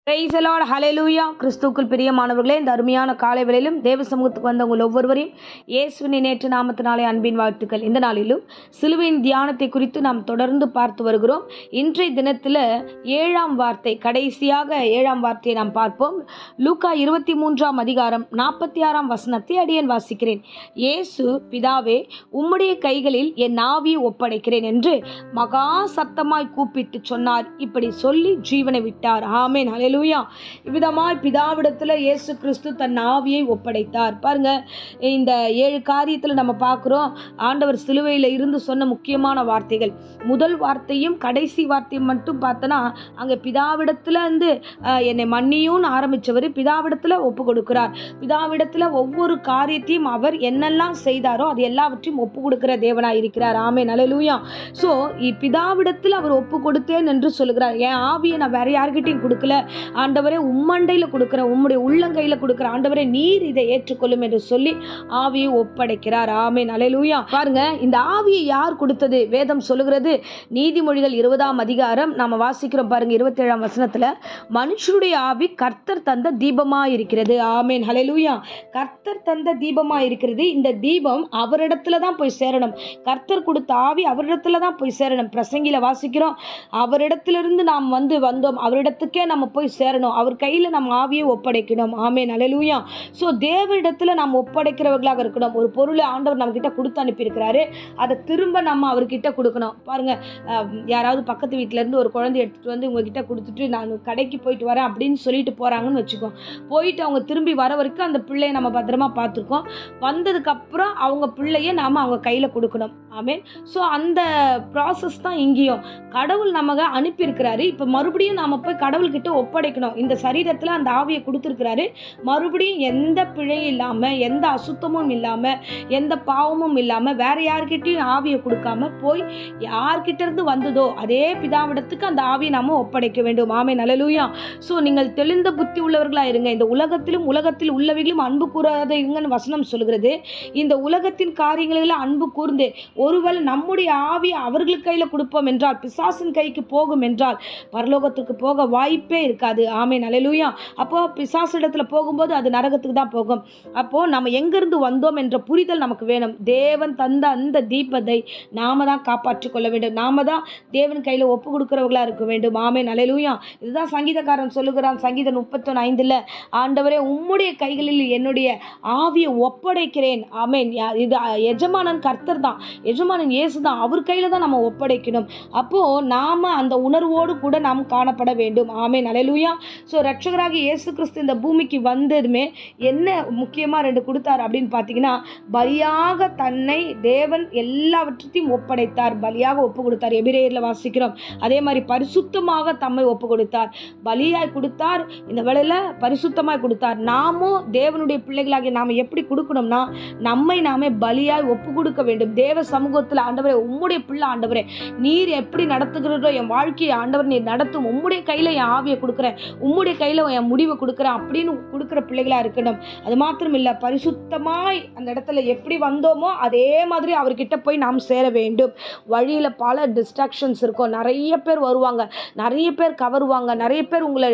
Praise the Lord, ஹல்லேலூயா. கிறிஸ்துவுக்குள் பிரியமானவர்களே, இந்த அருமையான காலை வேளையிலும் தேவ சமூகத்துக்கு வந்த உங்கள் ஒவ்வொருவரையும் இயேசுவின் நேற்று நாமத்தினாலே அன்பின் வாழ்த்துக்கள். இந்த நாளிலும் சிலுவையின் தியானத்தை குறித்து நாம் தொடர்ந்து பார்த்து வருகிறோம். இன்றைய தினத்தில் 7ஆம் வார்த்தை, கடைசியாக 7ஆம் வார்த்தையை நாம் பார்ப்போம். லூக்கா 23ஆம் அதிகாரம் 46ஆம் வசனத்தை அடியேன் வாசிக்கிறேன். இயேசு, பிதாவே, உம்முடைய கைகளில் என் ஆவியை ஒப்படைக்கிறேன் என்று மகா சத்தமாய் கூப்பிட்டு சொன்னார். இப்படி சொல்லி ஜீவனை விட்டார். ஆமென், ஹல்லேலூயா. இவ்விதமாய் பிதாவிடத்தில் இயேசு கிறிஸ்து தன் ஆவியை ஒப்படைத்தார். பாருங்க, இந்த 7 காரியத்தில் நம்ம பார்க்குறோம். ஆண்டவர் சிலுவையில் இருந்து சொன்ன முக்கியமான வார்த்தைகள், முதல் வார்த்தையும் கடைசி வார்த்தையும் மட்டும் பார்த்தோன்னா, அங்கே பிதாவிடத்தில் இருந்து என்னை மன்னியும்னு ஆரம்பித்தவர் பிதாவிடத்தில் ஒப்பு கொடுக்கிறார். பிதாவிடத்தில் ஒவ்வொரு காரியத்தையும் அவர் என்னெல்லாம் செய்தாரோ அது எல்லாவற்றையும் ஒப்பு கொடுக்கிற தேவனாய் இருக்கிறார். ஆமென், ஹல்லேலூயா. ஸோ பிதாவிடத்தில் அவர் ஒப்பு கொடுத்தேன் என்று சொல்லுகிறார். என் ஆவியை நான் வேற யார்கிட்டையும் கொடுக்கல ஆண்டவரே, உம்மண்டையில் கொடுக்குறேன், உம்முடைய உள்ளங்கையில் கொடுக்குற ஆண்டவரே, நீர் இதை ஏற்றுக்கொள்ளும் என்று சொல்லி ஆவியை ஒப்படைக்கிறார். ஆமென், ஹல்லேலூயா. பாருங்க, இந்த ஆவியை யார் கொடுத்தது? வேதம் சொல்லுகிறது. நீதிமொழிகள் 20ஆம் அதிகாரம் நாம வாசிக்கிறோம் பாருங்க, 27ஆம் வசனத்துல, மனுஷருடைய ஆவி கர்த்தர் தந்த தீபமாய் இருக்கிறது. ஆமென், ஹல்லேலூயா. கர்த்தர் தந்த தீபமாய் இருக்கிறது. இந்த தீபம் அவரிடத்துல தான் போய் சேரணும். கர்த்தர் கொடுத்த ஆவி அவரிடத்துல தான் போய் சேரணும். பிரசங்கில வாசிக்கிறோம், அவரிடத்திலிருந்து நாம் வந்தோம், அவரிடத்துக்கே நம்ம போய் சேரணும், அவர் கையில் நம்ம ஆவியை ஒப்படைக்கணும். ஆமென், ஹல்லேலூயா. ஸோ தேவனிடத்தில் நாம் ஒப்படைக்கிறவர்களாக இருக்கணும். ஒரு பொருளை ஆண்டவர் நம்ம கிட்ட கொடுத்து அனுப்பியிருக்கிறாரு, அதை திரும்ப நம்ம அவர்கிட்ட கொடுக்கணும். பாருங்க, யாராவது பக்கத்து வீட்டிலேருந்து ஒரு குழந்தை எடுத்துகிட்டு வந்து உங்ககிட்ட கொடுத்துட்டு நான் கடைக்கு போயிட்டு வரேன் அப்படின்னு சொல்லிட்டு போகிறாங்கன்னு வச்சுக்கோ. போயிட்டு அவங்க திரும்பி வர வரைக்கும் அந்த பிள்ளையை நம்ம பத்திரமா பார்த்துருக்கோம். வந்ததுக்கப்புறம் அவங்க பிள்ளையை நாம் அவங்க கையில் கொடுக்கணும். ஆமென். ஸோ அந்த ப்ராசஸ் தான் இங்கேயும். கடவுள் நமக்கு அனுப்பியிருக்கிறாரு. இப்போ மறுபடியும் நாம் போய் கடவுள்கிட்ட ஒப்படைக்கணும். இந்த சரீரத்தில் அந்த ஆவியை கொடுத்துருக்கிறாரு. மறுபடியும் எந்த பிழையும் இல்லாமல், எந்த அசுத்தமும் இல்லாமல், எந்த பாவமும் இல்லாமல், வேற யார்கிட்டையும் ஆவியை கொடுக்காம போய் யார்கிட்ட இருந்து வந்ததோ அதே பிதாவிடத்துக்கு அந்த ஆவியை நாம ஒப்படைக்க வேண்டும். ஆமென், ஹல்லேலூயா. ஸோ நீங்கள் தெளிந்த புத்தி உள்ளவர்களாக இருங்க. இந்த உலகத்திலும் உலகத்தில் உள்ளவைகளும் அன்பு கூறாதீங்கன்னு வசனம் சொல்கிறது. இந்த உலகத்தின் காரியங்களில் அன்பு கூர்ந்து ஒருவேளை நம்முடைய ஆவியை அவர்கள் கையில் கொடுப்போம் என்றால், பிசாசின் கைக்கு போகும் என்றால், பரலோகத்துக்கு போக வாய்ப்பே இருக்காது. ஆமென், ஹல்லேலூயா. அப்போ பிசாசிடத்துல போகும்போது அது நரகத்துக்கு தான் போகும். அப்போ நம்ம எங்கிருந்து வந்தோம் என்ற புரிதல் நமக்கு வேணும். தேவன் தந்த அந்த தீபத்தை நாம தான் காப்பாற்றிக் கொள்ள வேண்டும். நாம தான் தேவன் கையில ஒப்பு கொடுக்கிறவர்களா இருக்க வேண்டும். ஆமென், ஹல்லேலூயா. இதுதான் சங்கீதக்காரன் சொல்லுகிறான், சங்கீதம் 31:5, ஆண்டவரே, உம்முடைய கைகளில் என்னுடைய ஆவியை ஒப்படைக்கிறேன். ஆமென். இது எஜமானன் கர்த்தர் தான், எஜமானன் இயேசு தான், அவர் கையில தான் நம்ம ஒப்படைக்கணும். அப்போ நாம அந்த உணர்வோடு கூட நாம் காணப்பட வேண்டும். ஆமென், ஹல்லேலூயா. ஸோ ரட்சகராகி இயேசு கிறிஸ்து இந்த பூமிக்கு வந்ததுமே என்ன முக்கியமாக 2 கொடுத்தார் அப்படின்னு பார்த்தீங்கன்னா, பலியாக தன்னை தேவன் எல்லாவற்றையும் ஒப்படைத்தார், பலியாக ஒப்பு கொடுத்தார். எபிரேயரில் வாசிக்கிறோம். அதே மாதிரி பரிசுத்தமாக தம்மை ஒப்பு கொடுத்தார், பலியாய் கொடுத்தார், இந்த வேளையில் பரிசுத்தமாய் கொடுத்தார். நாமும் தேவனுடைய பிள்ளைகளாகிய நாம் எப்படி கொடுக்கணும்னா, நம்மை நாமே பலியாய் ஒப்பு கொடுக்க வேண்டும். தேவ சமூகத்தில், ஆண்டவரே, உம்முடைய பிள்ளை ஆண்டவரே, நீர் எப்படி நடத்துகிறதோ என் வாழ்க்கையை ஆண்டவர் நீர் நடத்தும், உம்முடைய கையில் என் ஆவியை கொடுக்குறேன், உம்முடைய கையில் என் முடிவை கொடுக்குறேன் அப்படின்னு கொடுக்குற பிள்ளைகளாக இருக்கணும். அது மாத்திரம் இல்லை, பரிசுத்தமாய் அந்த இடத்துல எப்படி வந்தோமோ அதே மாதிரி அவர்கிட்ட போய் நாம் சேர வேண்டும். வழியில் பல டிஸ்ட்ராக்ஷன்ஸ் இருக்கும். நிறைய பேர் வருவாங்க, நிறைய பேர் கவருவாங்க, நிறைய பேர் உங்களை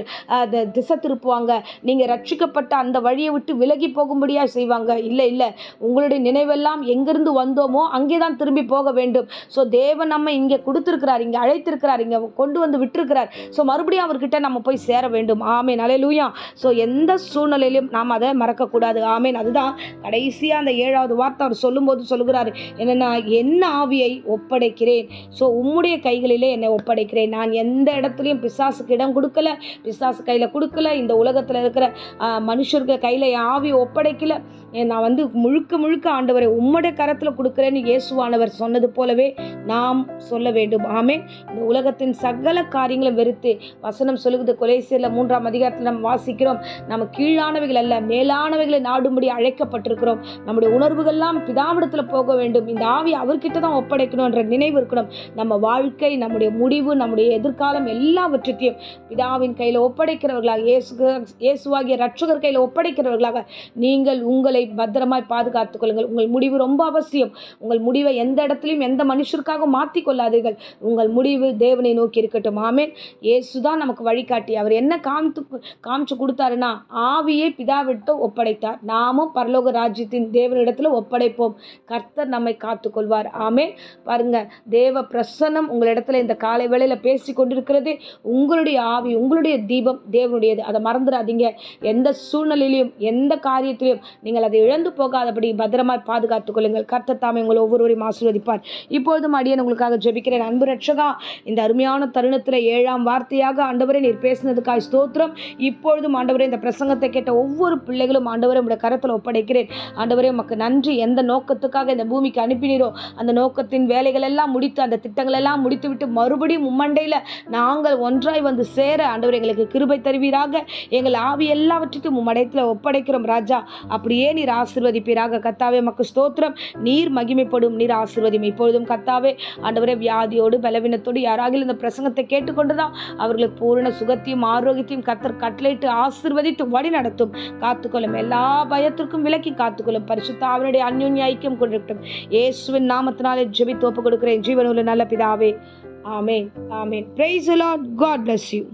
திசை திருப்புவாங்க. நீங்கள் ரட்சிக்கப்பட்ட அந்த வழியை விட்டு விலகி போகும்படியாக செய்வாங்க. இல்லை, உங்களுடைய நினைவெல்லாம் எங்கிருந்து வந்தோமோ அங்கே தான் திரும்பி போக வேண்டும். ஸோ தேவன் நம்ம இங்கே கொடுத்துருக்கிறார், இங்கே அழைத்திருக்கிறார், இங்கே கொண்டு வந்து விட்டுருக்கிறார். ஸோ மறுபடியும் அவர்கிட்ட நம்ம போய் சேர வேண்டும். ஆமென், ஹல்லேலூயா. ஸோ எந்த சூழ்நிலையிலும் நாம் அதை மறக்கக்கூடாது. ஆமென். அதுதான் கடைசியாக அந்த 7ஆவது வார்த்தை அவர் சொல்லும்போது சொல்லுகிறாரு, என்னென்னா, என்ன ஆவியை ஒப்படைக்கிறேன். ஸோ உம்முடைய கைகளிலே என்னை ஒப்படைக்கிறேன். நான் எந்த இடத்துலையும் பிசாசுக்கு இடம் கொடுக்கல, பிசாசு கையில் கொடுக்கல, இந்த உலகத்தில் இருக்கிற மனுஷர்கள் கையில் என் ஆவியை ஒப்படைக்கல. நான் முழுக்க ஆண்டவரை உம்முடைய கரத்தில் கொடுக்குறேன்னு இயேசுவானவர் சொன்னது போலவே நாம் சொல்ல வேண்டும். ஆமென். இந்த உலகத்தின் சகல காரியங்களும் வெறுத்து, வசனம் சொல்லுகிறது கொலோசியர் 3ஆம் அதிகாரத்தில் நம்ம வாசிக்கிறோம், நம்ம கீழானவைகள் அல்ல மேலானவைகளை நாடும்படி அழைக்கப்பட்டிருக்கிறோம். நம்முடைய உணர்வுகள்லாம் பிதாவிடத்தில் போக வேண்டும். இந்த ஆவி அவர்கிட்ட தான் ஒப்படைக்கணும் என்ற நினைவு இருக்கணும். நம்ம வாழ்க்கை, நம்முடைய முடிவு, நம்முடைய எதிர்காலம் எல்லாவற்றையும் பிதாவின் கையில் ஒப்படைக்கிறவர்களாக, இயேசுவாகிய ரட்சகர் கையில் ஒப்படைக்கிறவர்களாக நீங்கள் உங்களை பத்திரமாய் பாதுகாத்துக் கொள்ளுங்கள். உங்கள் முடிவு ரொம்ப அவசியம். உங்கள் முடிவை எந்த இடத்திலும் எந்த மனுஷருக்காக மாற்றிக் கொள்ளாதீர்கள். உங்கள் முடிவு தேவனை நோக்கி இருக்கட்டும். ஆமென். இயேசுதான் நமக்கு வழிகாட்டி. அவர் என்ன காமிச்சு கொடுத்தாருன்னா, ஆவியை பிதாவிட்டு ஒப்படைத்தார். நாமும் பரலோக ராஜ்யத்தின் தேவனிடத்தில் ஒப்படைப்போம். கர்த்தர் நம்மை காத்துக்கொள்வார். ஆமென். பாருங்க, தேவ பிரசன்னம் உங்களிடத்துல இந்த காலை வேளையில பேசி கொண்டிருக்கிறது. உங்களுடைய ஆவி, உங்களுடைய தீபம் தேவனுடையது. அதை மறந்துடாதீங்க. எந்த சூழ்நிலையிலும் எந்த காரியத்திலும் நீங்கள் அதை இழந்து போகாதபடி பத்திரமாய் பாதுகாத்துக் கொள்ளுங்கள். கர்த்தர் தாமே உங்களை ஒவ்வொருவரையும் ஆசீர்வதிப்பார். இப்பொழுதும் அடியேன் உங்களுக்காக ஜெபிக்கிறேன். அன்பு ரட்சகா, இந்த அருமையான தருணத்தில் 7ஆம் வார்த்தையாக ஆண்டவரே நீர் பேசினதுக்காய் ஸ்தோத்திரம். இப்பொழுதும் ஆண்டவரே இந்த பிரசங்கத்தை கேட்ட ஒவ்வொரு பிள்ளைகளும் ஆண்டவரே உங்களுடைய கரத்தில் ஒப்படைக்கிறேன். ஆண்டவரே உமக்கு நன்றி. எந்த நோக்கத்துக்காக இந்த பூமிக்கு அனுப்பினீரோ அந்த நோக்கத்தின் வேலைகள் எல்லாம் முடித்து, அந்த திட்டங்கள் எல்லாம் முடித்து விட்டு மறுபடியும் உம்மண்டையில் நாங்கள் ஒன்றாய் வந்து சேர ஆண்டவர் எங்களுக்கு கிருபை தருவீராக. எங்கள் ஆவி எல்லாவற்றுக்கும் உம்மடையத்தில் ஒப்படைக்கிறோம் ராஜா. அப்படியே நீர் ஆசீர்வதிப்பீராக. கர்த்தாவே உமக்கு ஸ்தோத்திரம். நீர் மகிமைப்படும், நீர் ஆசீர்வதியும். இப்பொழுதும் கர்த்தாவே ஆண்டவரே வியாதியோடு பலவீனத்தோடு யாராகிலும் இந்த பிரசங்கத்தை கேட்டுக்கொண்டுதான் அவர்களுக்கு பூரண சுகத்தையும் ஆரோக்கியத்தையும் கர்த்தர் கட்டளையிட்டு ஆசீர்வதித்து வழி நடத்தும். காத்துக்கொள்ளும். எல்லா பயத்திற்கும் விலக்கி காத்துக்கொள்ளும். பரிசுத்த ஆவியுடைய அந்யோன்ய ஐக்கியம் கொண்டிருக்கட்டும். இயேசுவின் நாமத்தினாலே ஜெபித்து ஒப்புக் கொடுக்கிறேன் ஜீவனுள்ள நல்ல பிதாவே. ஆமென். ஆமென். Praise the Lord. God bless you.